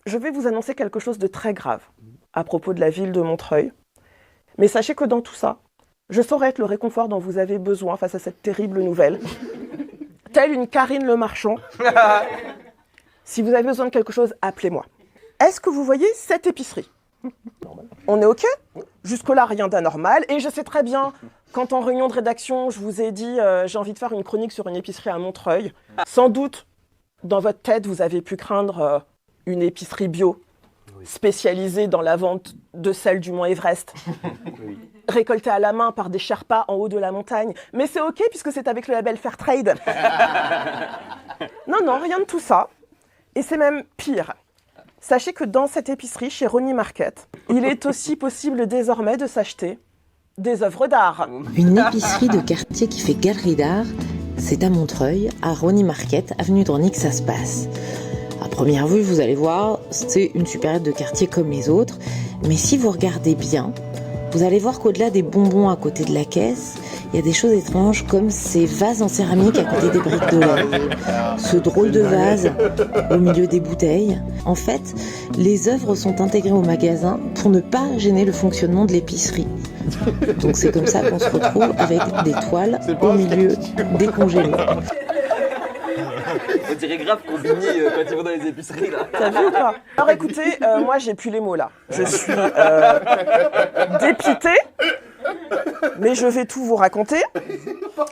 Je vais vous annoncer quelque chose de très grave à propos de la ville de Montreuil. Mais sachez que dans tout ça, je saurai être le réconfort dont vous avez besoin face à cette terrible nouvelle. Telle une Karine Le Marchand. Si vous avez besoin de quelque chose, appelez-moi. Est-ce que vous voyez cette épicerie ? On est OK ? Jusque-là, rien d'anormal. Et je sais très bien, quand en réunion de rédaction, je vous ai dit j'ai envie de faire une chronique sur une épicerie à Montreuil, sans doute, dans votre tête, vous avez pu craindre une épicerie bio spécialisée dans la vente de sel du mont Everest, récoltée à la main par des Sherpas en haut de la montagne. Mais c'est OK puisque c'est avec le label Fairtrade. Non, rien de tout ça. Et c'est même pire. Sachez que dans cette épicerie, chez Rony Market, il est aussi possible désormais de s'acheter des œuvres d'art. Une épicerie de quartier qui fait galerie d'art, c'est à Montreuil, à Rony Market, avenue de Rony, que ça se passe. À première vue, vous allez voir, c'est une supérette de quartier comme les autres. Mais si vous regardez bien, vous allez voir qu'au-delà des bonbons à côté de la caisse, il y a des choses étranges comme ces vases en céramique à côté des briques de lait. Ce drôle de vase au milieu des bouteilles. En fait, les œuvres sont intégrées au magasin pour ne pas gêner le fonctionnement de l'épicerie. Donc c'est comme ça qu'on se retrouve avec des toiles au milieu des congélés. On dirait grave Combini quand ils vont dans les épiceries là. T'as vu ou pas ? Alors écoutez, moi j'ai plus les mots là. Je suis dépitée, mais je vais tout vous raconter.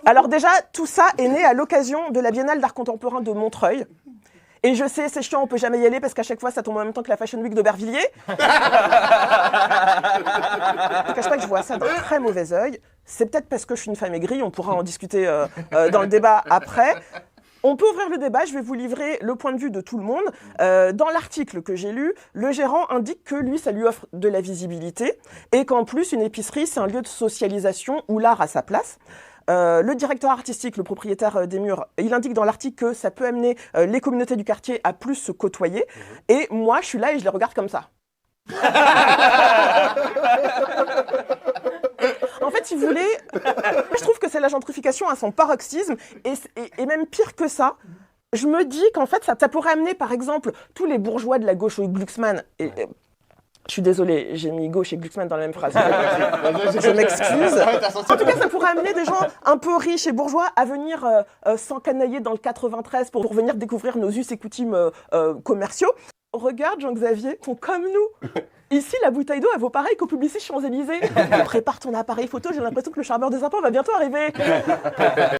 Alors déjà, tout ça est né à l'occasion de la Biennale d'art contemporain de Montreuil. Et je sais, c'est chiant, on peut jamais y aller parce qu'à chaque fois ça tombe en même temps que la Fashion Week d'Aubervilliers. Je ne cache pas que je vois ça d'un très mauvais œil. C'est peut-être parce que je suis une femme aigrie, on pourra en discuter dans le débat après. On peut ouvrir le débat, je vais vous livrer le point de vue de tout le monde. Dans l'article que j'ai lu, le gérant indique que lui, ça lui offre de la visibilité et qu'en plus, une épicerie, c'est un lieu de socialisation où l'art a sa place. Le directeur artistique, le propriétaire des murs, il indique dans l'article que ça peut amener les communautés du quartier à plus se côtoyer. Et moi, je suis là et je les regarde comme ça. En fait, si vous voulez, je trouve que c'est la gentrification à son paroxysme, et même pire que ça, je me dis qu'en fait, ça pourrait amener, par exemple, tous les bourgeois de la gauche au Glucksmann, je suis désolée, j'ai mis gauche et Glucksmann dans la même phrase. Je m'excuse. En tout cas, ça pourrait amener des gens un peu riches et bourgeois à venir s'encanailler dans le 93 pour venir découvrir nos us et coutumes commerciaux. Regarde, Jean-Xavier, sont comme nous. Ici, la bouteille d'eau, elle vaut pareil qu'au Publicis Champs-Élysées. Prépare ton appareil photo, j'ai l'impression que le charmeur des enfants va bientôt arriver.